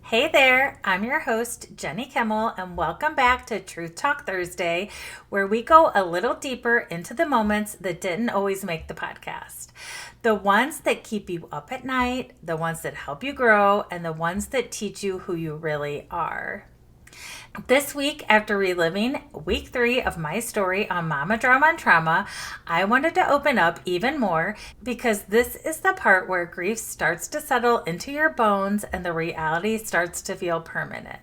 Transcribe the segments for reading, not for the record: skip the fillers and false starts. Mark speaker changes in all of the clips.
Speaker 1: Hey there, I'm your host, Jenny Kimmel, and welcome back to Truth Talk Thursday, where we go a little deeper into the moments that didn't always make the podcast. The ones that keep you up at night, the ones that help you grow, and the ones that teach you who you really are. This week, after reliving week 3 of my story on MamaDrama&Trauma, I wanted to open up even more because this is the part where grief starts to settle into your bones and the reality starts to feel permanent.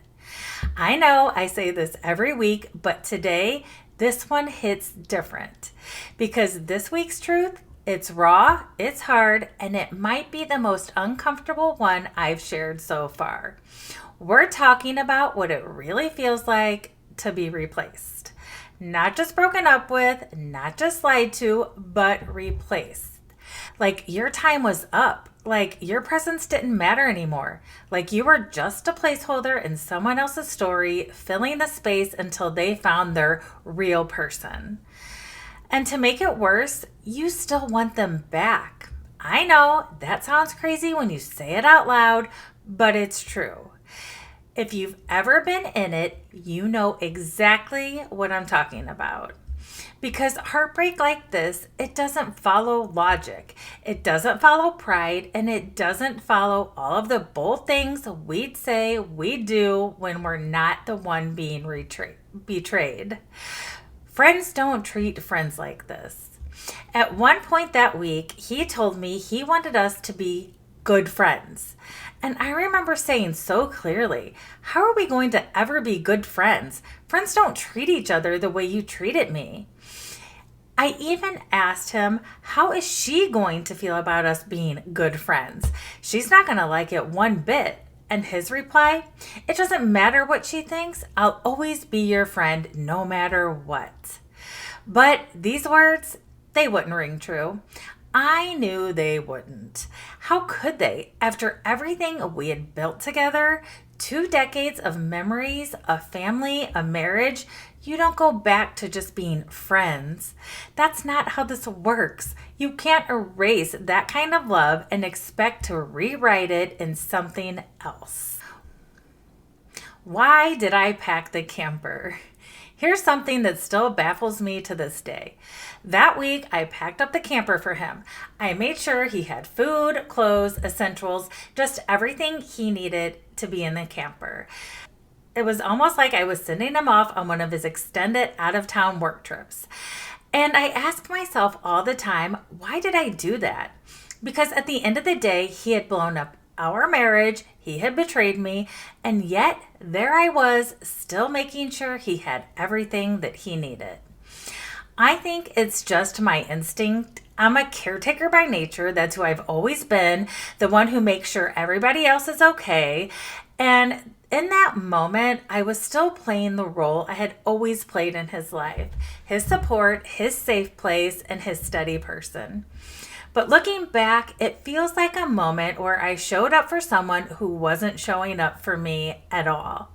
Speaker 1: I know I say this every week, but today, this one hits different because this week's truth, it's raw, it's hard, and it might be the most uncomfortable one I've shared so far. We're talking about what it really feels like to be replaced. Not just broken up with, not just lied to, but replaced. Like your time was up. Like your presence didn't matter anymore. Like you were just a placeholder in someone else's story, filling the space until they found their real person. And to make it worse, you still want them back. I know that sounds crazy when you say it out loud, but it's true. If you've ever been in it, you know exactly what I'm talking about. Because heartbreak like this, it doesn't follow logic. It doesn't follow pride, and it doesn't follow all of the bold things we'd say we do when we're not the one being betrayed. Friends don't treat friends like this. At one point that week, he told me he wanted us to be good friends. And I remember saying so clearly, how are we going to ever be good friends? Friends don't treat each other the way you treated me. I even asked him, how is she going to feel about us being good friends? She's not going to like it one bit. And his reply, it doesn't matter what she thinks. I'll always be your friend no matter what. But these words, they wouldn't ring true. I knew they wouldn't. How could they? After everything we had built together, 2 decades of memories, a family, a marriage, you don't go back to just being friends. That's not how this works. You can't erase that kind of love and expect to rewrite it in something else. Why did I pack the camper? Here's something that still baffles me to this day. That week, I packed up the camper for him. I made sure he had food, clothes, essentials, just everything he needed to be in the camper. It was almost like I was sending him off on one of his extended out-of-town work trips. And I ask myself all the time, why did I do that? Because at the end of the day, he had blown up our marriage, he had betrayed me, and yet there I was still making sure he had everything that he needed. I think it's just my instinct. I'm a caretaker by nature. That's who I've always been, the one who makes sure everybody else is okay. And in that moment, I was still playing the role I had always played in his life, his support, his safe place, and his steady person. But looking back, it feels like a moment where I showed up for someone who wasn't showing up for me at all.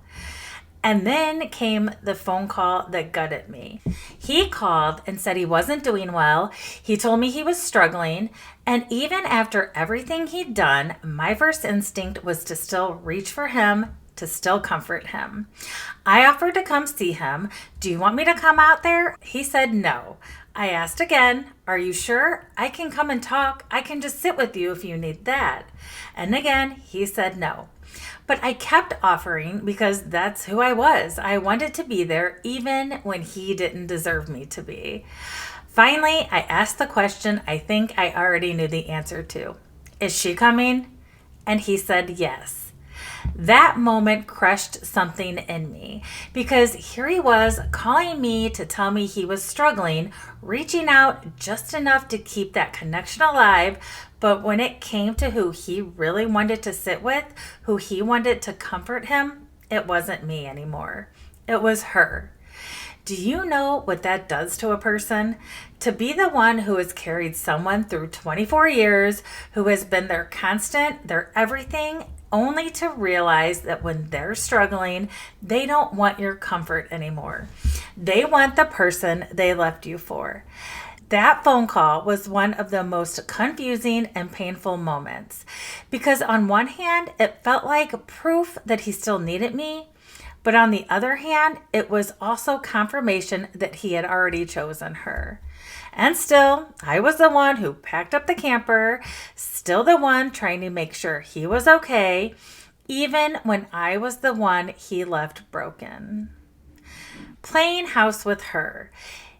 Speaker 1: And then came the phone call that gutted me. He called and said he wasn't doing well. He told me he was struggling. And even after everything he'd done, my first instinct was to still reach for him, to still comfort him. I offered to come see him. Do you want me to come out there? He said no. I asked again, are you sure? I can come and talk. I can just sit with you if you need that. And again, he said no. But I kept offering because that's who I was. I wanted to be there even when he didn't deserve me to be. Finally, I asked the question I think I already knew the answer to. Is she coming? And he said yes. That moment crushed something in me because here he was calling me to tell me he was struggling, reaching out just enough to keep that connection alive. But when it came to who he really wanted to sit with, who he wanted to comfort him, it wasn't me anymore. It was her. Do you know what that does to a person? To be the one who has carried someone through 24 years, who has been their constant, their everything, only to realize that when they're struggling, they don't want your comfort anymore. They want the person they left you for. That phone call was one of the most confusing and painful moments Because on one hand, it felt like proof that he still needed me. But on the other hand, it was also confirmation that he had already chosen her. And still, I was the one who packed up the camper, still the one trying to make sure he was okay, even when I was the one he left broken. Playing house with her.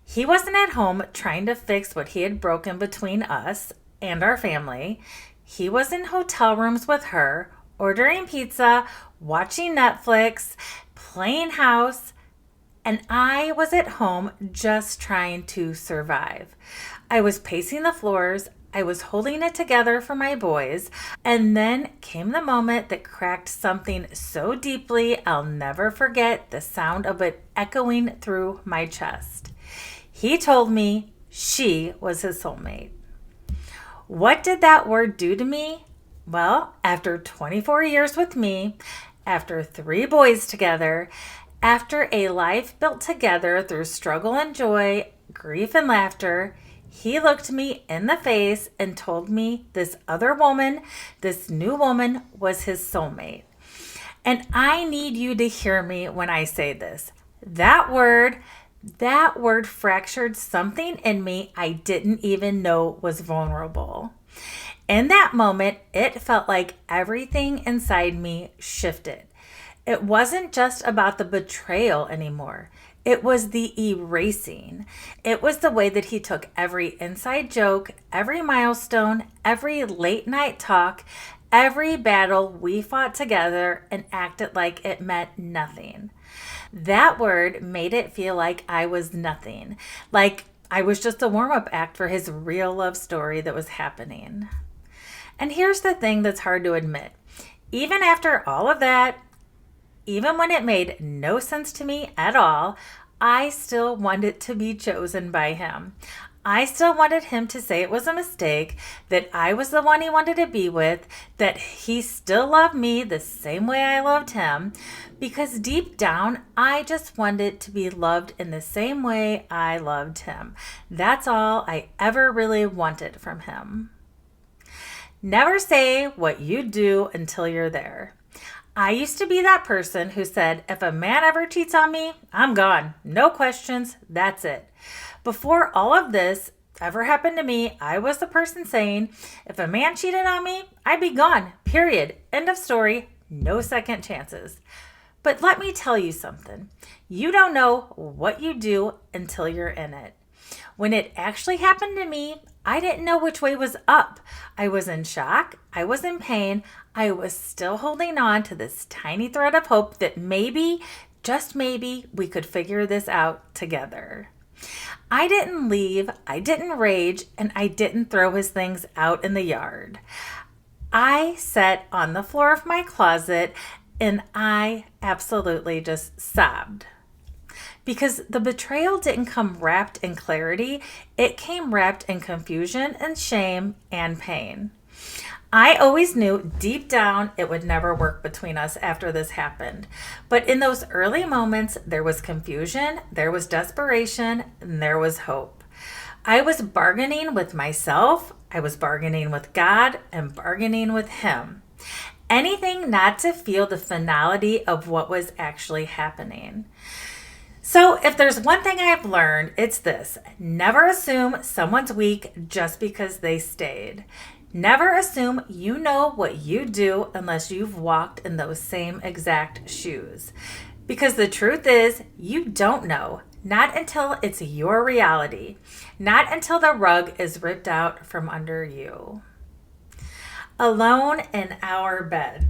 Speaker 1: He wasn't at home trying to fix what he had broken between us and our family. He was in hotel rooms with her, ordering pizza, watching Netflix, playing house, and I was at home just trying to survive. I was pacing the floors, I was holding it together for my boys, and then came the moment that cracked something so deeply I'll never forget the sound of it echoing through my chest. He told me she was his soulmate. What did that word do to me? Well, after 24 years with me, after 3 boys together, after a life built together through struggle and joy, grief and laughter, he looked me in the face and told me this other woman, this new woman, was his soulmate. And I need you to hear me when I say this. That word fractured something in me I didn't even know was vulnerable. In that moment, it felt like everything inside me shifted. It wasn't just about the betrayal anymore. It was the erasing. It was the way that he took every inside joke, every milestone, every late night talk, every battle we fought together and acted like it meant nothing. That word made it feel like I was nothing, like I was just a warm-up act for his real love story that was happening. And here's the thing that's hard to admit. Even after all of that, even when it made no sense to me at all, I still wanted to be chosen by him. I still wanted him to say it was a mistake, that I was the one he wanted to be with, that he still loved me the same way I loved him, because deep down, I just wanted to be loved in the same way I loved him. That's all I ever really wanted from him. Never say what you do until you're there. I used to be that person who said, if a man ever cheats on me, I'm gone. No questions. That's it. Before all of this ever happened to me, I was the person saying, if a man cheated on me, I'd be gone. Period. End of story. No second chances. But let me tell you something. You don't know what you do until you're in it. When it actually happened to me, I didn't know which way was up. I was in shock. I was in pain. I was still holding on to this tiny thread of hope that maybe, just maybe, we could figure this out together. I didn't leave, I didn't rage, and I didn't throw his things out in the yard. I sat on the floor of my closet and I absolutely just sobbed. Because the betrayal didn't come wrapped in clarity, it came wrapped in confusion and shame and pain. I always knew deep down it would never work between us after this happened. But in those early moments, there was confusion, there was desperation, and there was hope. I was bargaining with myself, I was bargaining with God, and bargaining with him. Anything not to feel the finality of what was actually happening. So if there's one thing I've learned, it's this. Never assume someone's weak just because they stayed. Never assume you know what you do unless you've walked in those same exact shoes. Because the truth is, you don't know. Not until it's your reality. Not until the rug is ripped out from under you. Alone in our bed.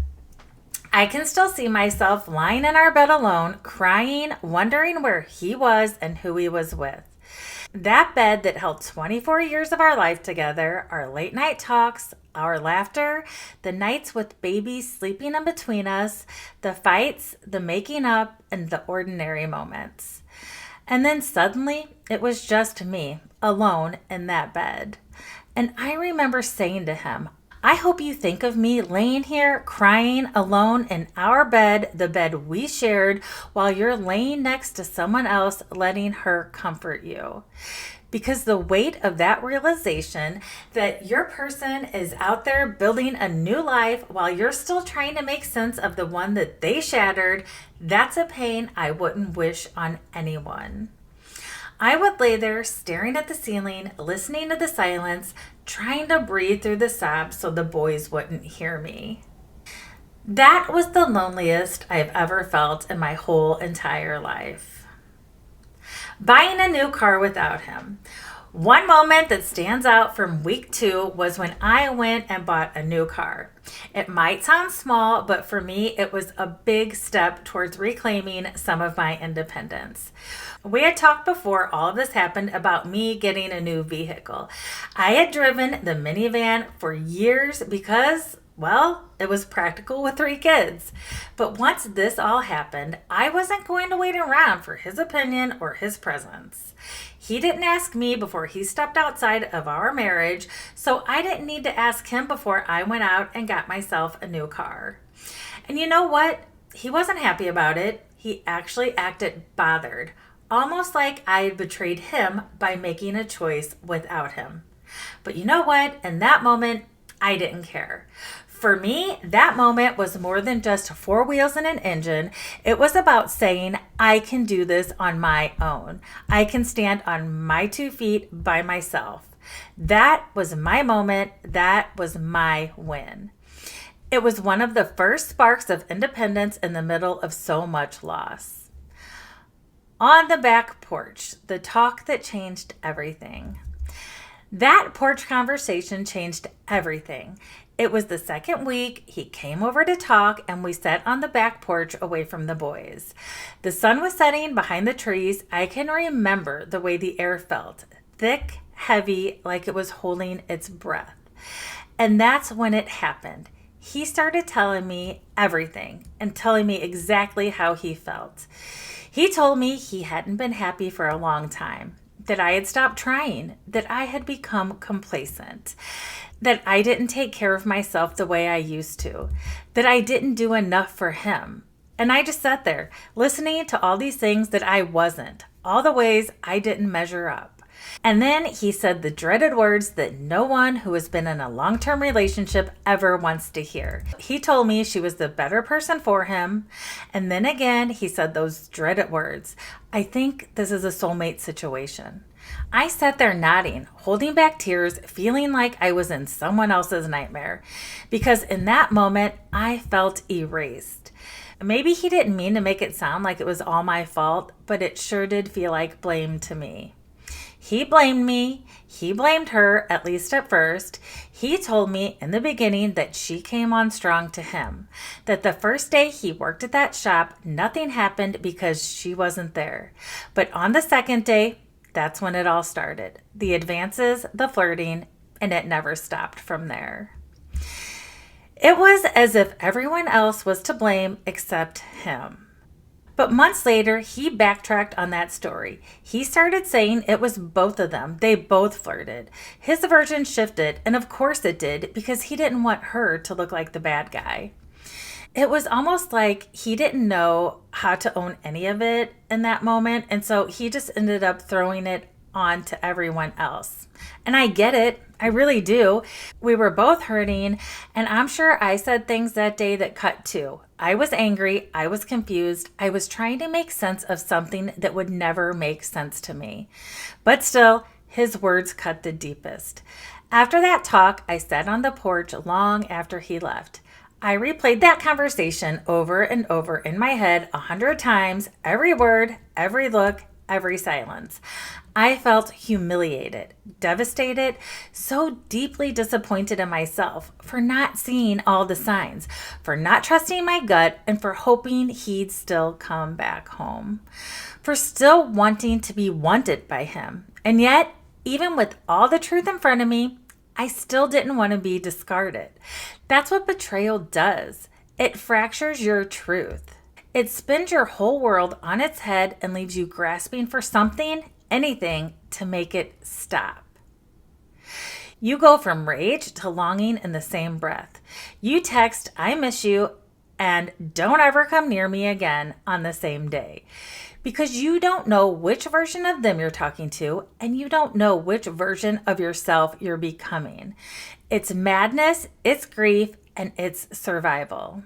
Speaker 1: I can still see myself lying in our bed alone, crying, wondering where he was and who he was with. That bed that held 24 years of our life together, our late night talks, our laughter, the nights with babies sleeping in between us, the fights, the making up, and the ordinary moments. And then suddenly, it was just me, alone in that bed. And I remember saying to him, I hope you think of me laying here crying alone in our bed, the bed we shared, while you're laying next to someone else, letting her comfort you. Because the weight of that realization that your person is out there building a new life while you're still trying to make sense of the one that they shattered, that's a pain I wouldn't wish on anyone. I would lay there staring at the ceiling, listening to the silence, trying to breathe through the sobs so the boys wouldn't hear me. That was the loneliest I've ever felt in my whole entire life. Buying a new car without him. One moment that stands out from week 2 was when I went and bought a new car. It might sound small, but for me, it was a big step towards reclaiming some of my independence. We had talked before all of this happened about me getting a new vehicle. I had driven the minivan for years because, well, it was practical with 3 kids. But once this all happened, I wasn't going to wait around for his opinion or his presence. He didn't ask me before he stepped outside of our marriage, so I didn't need to ask him before I went out and got myself a new car. And you know what? He wasn't happy about it. He actually acted bothered, almost like I had betrayed him by making a choice without him. But you know what? In that moment, I didn't care. For me, that moment was more than just 4 wheels and an engine. It was about saying, I can do this on my own. I can stand on my 2 feet by myself. That was my moment. That was my win. It was one of the first sparks of independence in the middle of so much loss. On the back porch, the talk that changed everything. That porch conversation changed everything. It was the second week. He came over to talk and we sat on the back porch away from the boys. The sun was setting behind the trees. I can remember the way the air felt, thick, heavy, like it was holding its breath. And that's when it happened. He started telling me everything and telling me exactly how he felt. He told me he hadn't been happy for a long time, that I had stopped trying, that I had become complacent, that I didn't take care of myself the way I used to, that I didn't do enough for him. And I just sat there listening to all these things that I wasn't, all the ways I didn't measure up. And then he said the dreaded words that no one who has been in a long-term relationship ever wants to hear. He told me she was the better person for him. And then again, he said those dreaded words. I think this is a soulmate situation. I sat there nodding, holding back tears, feeling like I was in someone else's nightmare. Because in that moment, I felt erased. Maybe he didn't mean to make it sound like it was all my fault, but it sure did feel like blame to me. He blamed me. He blamed her, at least at first. He told me in the beginning that she came on strong to him, that the first day he worked at that shop, nothing happened because she wasn't there. But on the second day, that's when it all started. The advances, the flirting, and it never stopped from there. It was as if everyone else was to blame except him. But months later, he backtracked on that story. He started saying it was both of them. They both flirted. His version shifted, and of course it did, because he didn't want her to look like the bad guy. It was almost like he didn't know how to own any of it in that moment, and so he just ended up throwing it on to everyone else. And I get it. I really do. We were both hurting, and I'm sure I said things that day that cut too. I was angry. I was confused. I was trying to make sense of something that would never make sense to me. But still, his words cut the deepest. After that talk, I sat on the porch long after he left. I replayed that conversation over and over in my head 100 times, every word, every look, every silence. I felt humiliated, devastated, so deeply disappointed in myself for not seeing all the signs, for not trusting my gut, and for hoping he'd still come back home, for still wanting to be wanted by him. And yet, even with all the truth in front of me, I still didn't want to be discarded. That's what betrayal does. It fractures your truth. It spins your whole world on its head and leaves you grasping for something, anything, to make it stop. You go from rage to longing in the same breath. You text, "I miss you," and "don't ever come near me again" on the same day. Because you don't know which version of them you're talking to, and you don't know which version of yourself you're becoming. It's madness, it's grief, and it's survival.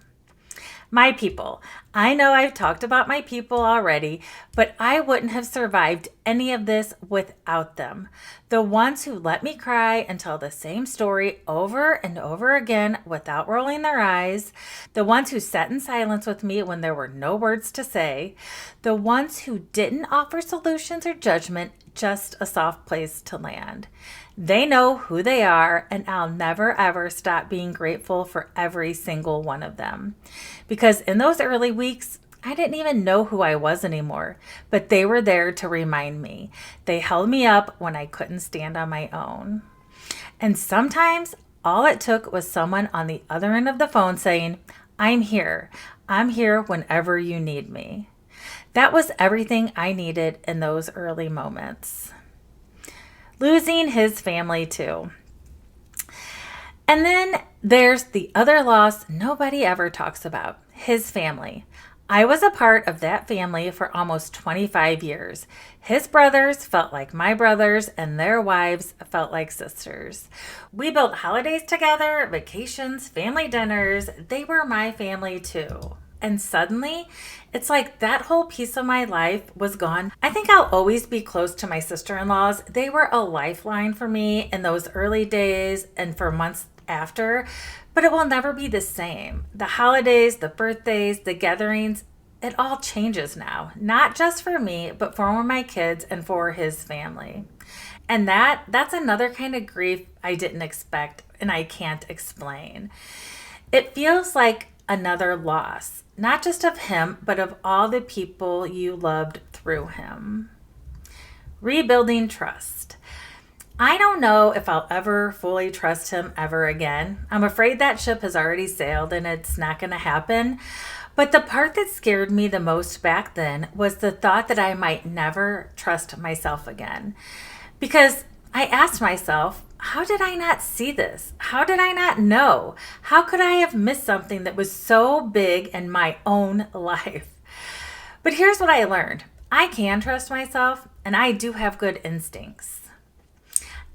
Speaker 1: My people. I know I've talked about my people already, but I wouldn't have survived any of this without them. The ones who let me cry and tell the same story over and over again without rolling their eyes. The ones who sat in silence with me when there were no words to say. The ones who didn't offer solutions or judgment, just a soft place to land. They know who they are, and I'll never ever stop being grateful for every single one of them. Because in those early weeks, I didn't even know who I was anymore, but they were there to remind me. They held me up when I couldn't stand on my own. And sometimes all it took was someone on the other end of the phone saying, "I'm here. I'm here whenever you need me." That was everything I needed in those early moments. Losing his family too. And then there's the other loss nobody ever talks about, his family. I was a part of that family for almost 25 years. His brothers felt like my brothers, and their wives felt like sisters. We built holidays together, vacations, family dinners. They were my family too. And suddenly, it's like that whole piece of my life was gone. I think I'll always be close to my sister-in-laws. They were a lifeline for me in those early days and for months after, but it will never be the same. The holidays, the birthdays, the gatherings, it all changes now. Not just for me, but for my kids and for his family. And that's another kind of grief I didn't expect and I can't explain. It feels like another loss. Not just of him, but of all the people you loved through him. Rebuilding trust. I don't know if I'll ever fully trust him ever again. I'm afraid that ship has already sailed and it's not going to happen. But the part that scared me the most back then was the thought that I might never trust myself again. Because I asked myself, how did I not see this? How did I not know? How could I have missed something that was so big in my own life? But here's what I learned. I can trust myself, and I do have good instincts.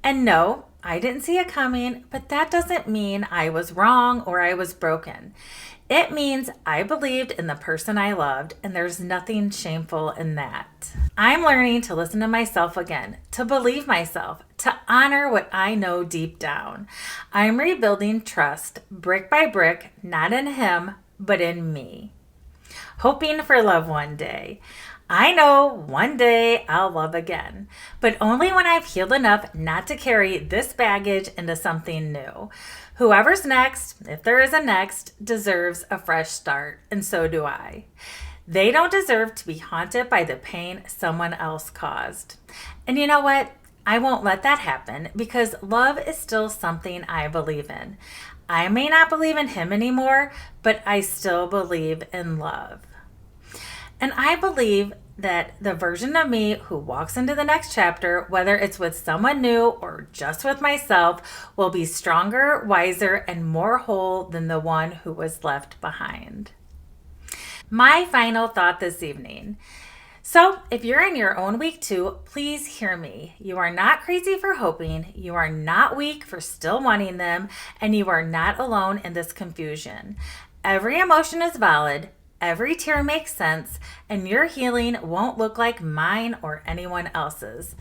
Speaker 1: And no, I didn't see it coming, but that doesn't mean I was wrong or I was broken. It means I believed in the person I loved, and there's nothing shameful in that. I'm learning to listen to myself again, to believe myself, to honor what I know deep down. I'm rebuilding trust brick by brick, not in him, but in me. Hoping for love one day. I know one day I'll love again, but only when I've healed enough not to carry this baggage into something new. Whoever's next, if there is a next, deserves a fresh start, and so do I. They don't deserve to be haunted by the pain someone else caused. And you know what? I won't let that happen because love is still something I believe in. I may not believe in him anymore, but I still believe in love. And I believe that the version of me who walks into the next chapter, whether it's with someone new or just with myself, will be stronger, wiser, and more whole than the one who was left behind. My final thought this evening. So if you're in your own week too, please hear me. You are not crazy for hoping, you are not weak for still wanting them, and you are not alone in this confusion. Every emotion is valid. Every tear makes sense, and your healing won't look like mine or anyone else's.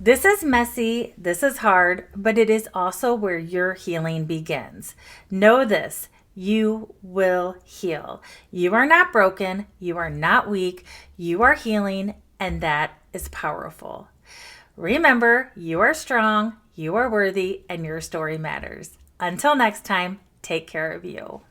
Speaker 1: This is messy, this is hard, but it is also where your healing begins. Know this, you will heal. You are not broken, you are not weak, you are healing, and that is powerful. Remember, you are strong, you are worthy, and your story matters. Until next time, take care of you.